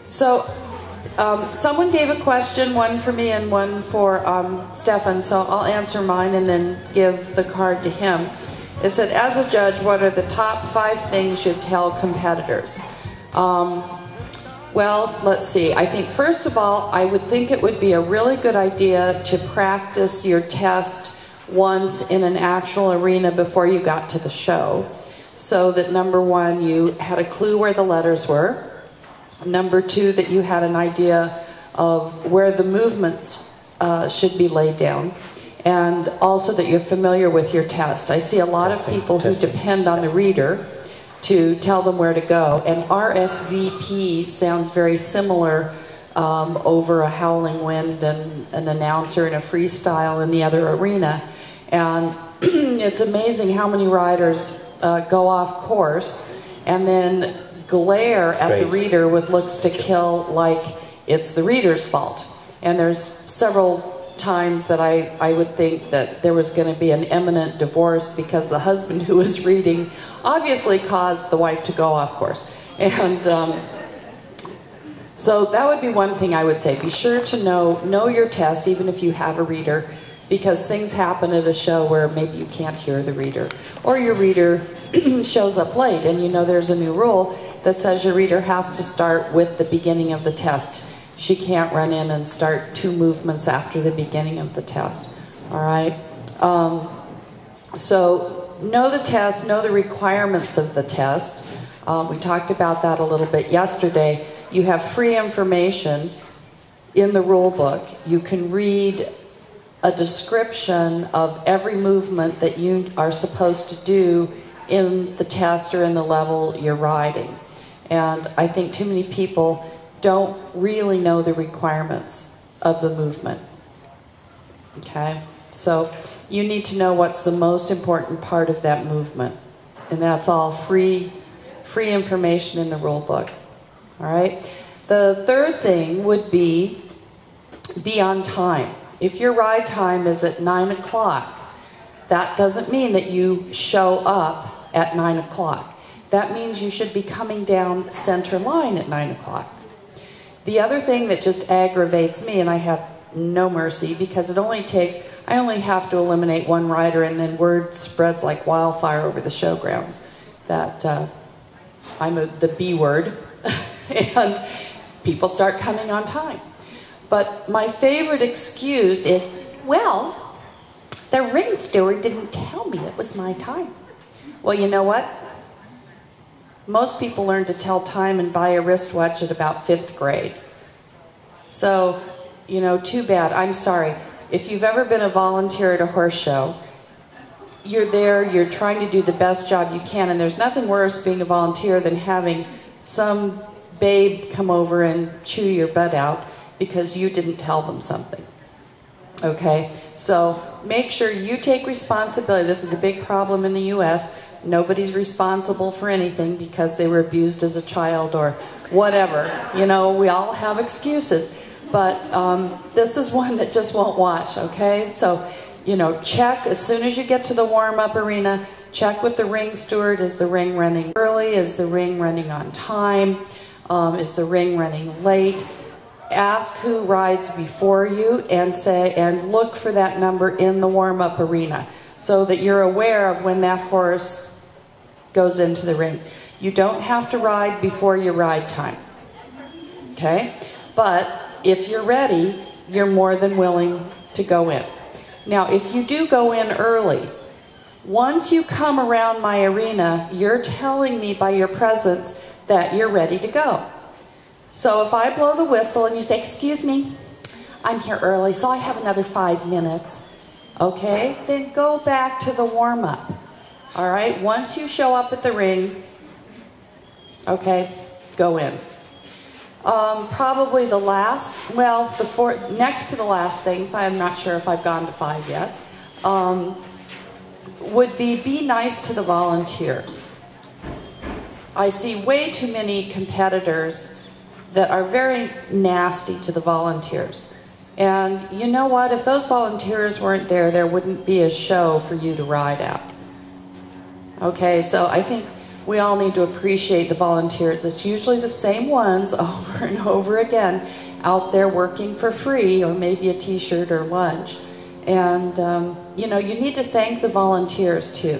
So someone gave a question, one for me and one for Steffen, so I'll answer mine and then give the card to him. It said, as a judge, what are the top 5 things you'd tell competitors? Well, let's see. I think, first of all, I would think it would be a really good idea to practice your test once in an actual arena before you got to the show, so that, number 1, you had a clue where the letters were. Number 2, that you had an idea of where the movements should be laid down. And also that you're familiar with your test. I see a lot of people who depend on the reader to tell them where to go. And RSVP sounds very similar over a howling wind and an announcer and a freestyle in the other arena. And it's amazing how many riders go off course and then glare at the reader with looks to kill like it's the reader's fault. And there's several times that I would think that there was going to be an imminent divorce because the husband who was reading obviously caused the wife to go off course. And so that would be one thing I would say. Be sure to know your test, even if you have a reader, because things happen at a show where maybe you can't hear the reader, or your reader shows up late, and you know there's a new rule that says your reader has to start with the beginning of the test. She can't run in and start 2 movements after the beginning of the test. All right? So know the test, know the requirements of the test. We talked about that a little bit yesterday. You have free information in the rule book. You can read a description of every movement that you are supposed to do in the test or in the level you're riding. And I think too many people don't really know the requirements of the movement. Okay? So you need to know what's the most important part of that movement. And that's all free information in the rule book. All right? The third thing would be on time. If your ride time is at 9 o'clock, that doesn't mean that you show up at 9 o'clock. That means you should be coming down center line at 9 o'clock. The other thing that just aggravates me, and I have no mercy, because I only have to eliminate 1 rider, and then word spreads like wildfire over the showgrounds that I'm the B word, and people start coming on time. But my favorite excuse is, well, the ring steward didn't tell me it was my time. Well, you know what? Most people learn to tell time and buy a wristwatch at about 5th grade. So, you know, too bad. I'm sorry. If you've ever been a volunteer at a horse show, you're there, you're trying to do the best job you can, and there's nothing worse being a volunteer than having some babe come over and chew your butt out because you didn't tell them something. Okay? So make sure you take responsibility. This is a big problem in the U.S. Nobody's responsible for anything because they were abused as a child or whatever. You know, we all have excuses. But this is one that just won't watch, okay? So, you know, check as soon as you get to the warm-up arena, check with the ring steward. Is the ring running early? Is the ring running on time? Is the ring running late? Ask who rides before you and look for that number in the warm-up arena so that you're aware of when that horse goes into the ring. You don't have to ride before your ride time, okay? But if you're ready, you're more than willing to go in. Now, if you do go in early, once you come around my arena, you're telling me by your presence that you're ready to go. So if I blow the whistle and you say, excuse me, I'm here early, so I have another 5 minutes, okay? Then go back to the warm-up, all right? Once you show up at the ring, okay, go in. Probably the last, well, next to the last things, I'm not sure if I've gone to 5 yet, would be nice to the volunteers. I see way too many competitors that are very nasty to the volunteers. And you know what? If those volunteers weren't there, there wouldn't be a show for you to ride at. Okay, so I think we all need to appreciate the volunteers. It's usually the same ones over and over again out there working for free, or maybe a t-shirt or lunch. And, you know, you need to thank the volunteers too.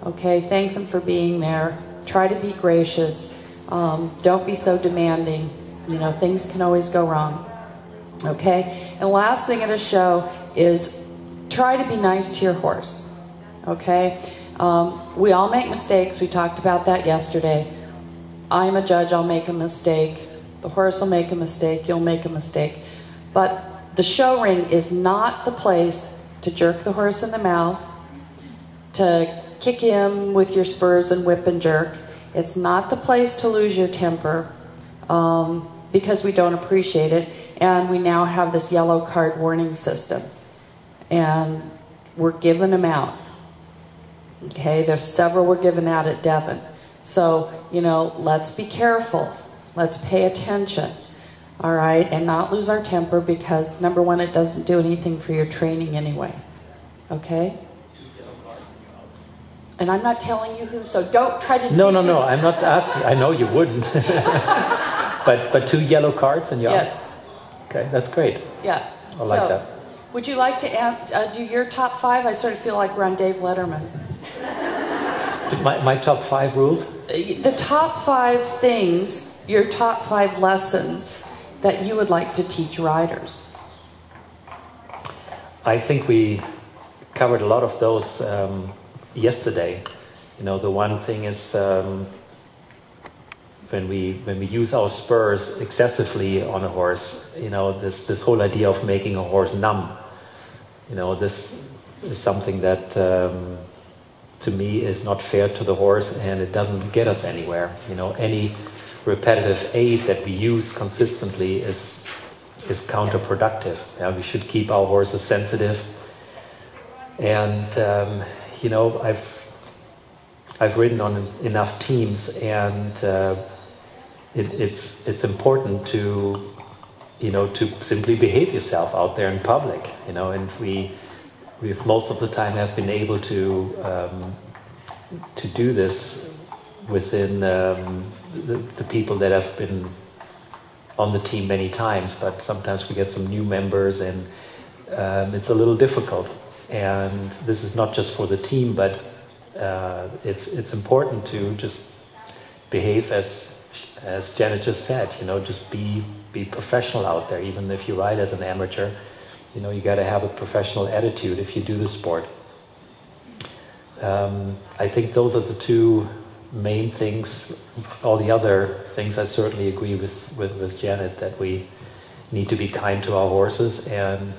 Okay, thank them for being there. Try to be gracious. Don't be so demanding. You know, things can always go wrong. Okay, and last thing at a show is try to be nice to your horse. Okay, we all make mistakes. We talked about that yesterday. I'm a judge. I'll make a mistake. The horse will make a mistake. You'll make a mistake. But the show ring is not the place to jerk the horse in the mouth, to kick him with your spurs and whip and jerk. It's not the place to lose your temper, because we don't appreciate it. And we now have this yellow card warning system. And we're giving them out. Okay, there's several we're giving out at Devon. So, you know, let's be careful. Let's pay attention. All right, and not lose our temper, because number one, it doesn't do anything for your training anyway. Okay? And I'm not telling you who, so don't try to... No, I'm not asking. I know you wouldn't. but 2 yellow cards and Yes. Okay, that's great. Yeah. I like that. Would you like to do your top 5? I sort of feel like we're on Dave Letterman. My top 5 rules? The top 5 things, your top 5 lessons that you would like to teach riders. I think we covered a lot of those yesterday. You know, the one thing is when we use our spurs excessively on a horse, you know, this whole idea of making a horse numb. You know, this is something that to me is not fair to the horse, and it doesn't get us anywhere. You know, any repetitive aid that we use consistently is counterproductive. Yeah, we should keep our horses sensitive. And you know, I've ridden on enough teams, and it's important to, you know, to simply behave yourself out there in public. You know, and we've most of the time have been able to do this within the people that have been on the team many times, but sometimes we get some new members, and it's a little difficult. And this is not just for the team, but it's important to just behave as Janet just said. You know, just be professional out there. Even if you ride as an amateur, you know, you got to have a professional attitude if you do the sport. I think those are the 2 main things. All the other things, I certainly agree with Janet, that we need to be kind to our horses, and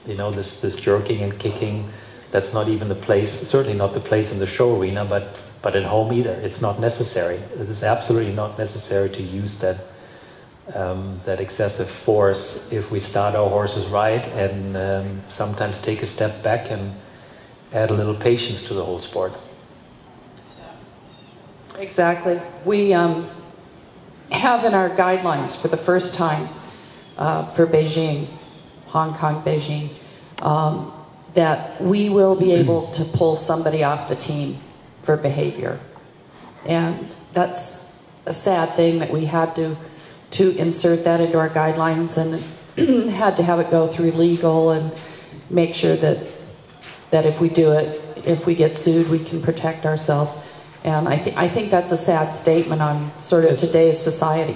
you know, this jerking and kicking, that's not even the place, certainly not the place in the show arena, but at home either. It's not necessary. It is absolutely not necessary to use that excessive force if we start our horses right, and sometimes take a step back and add a little patience to the whole sport. Exactly. We have in our guidelines for the first time for Beijing, Hong Kong, Beijing, that we will be able to pull somebody off the team for behavior. And that's a sad thing that we had to insert that into our guidelines, and had to have it go through legal and make sure that if we do it, if we get sued, we can protect ourselves. And I think that's a sad statement on sort of today's society.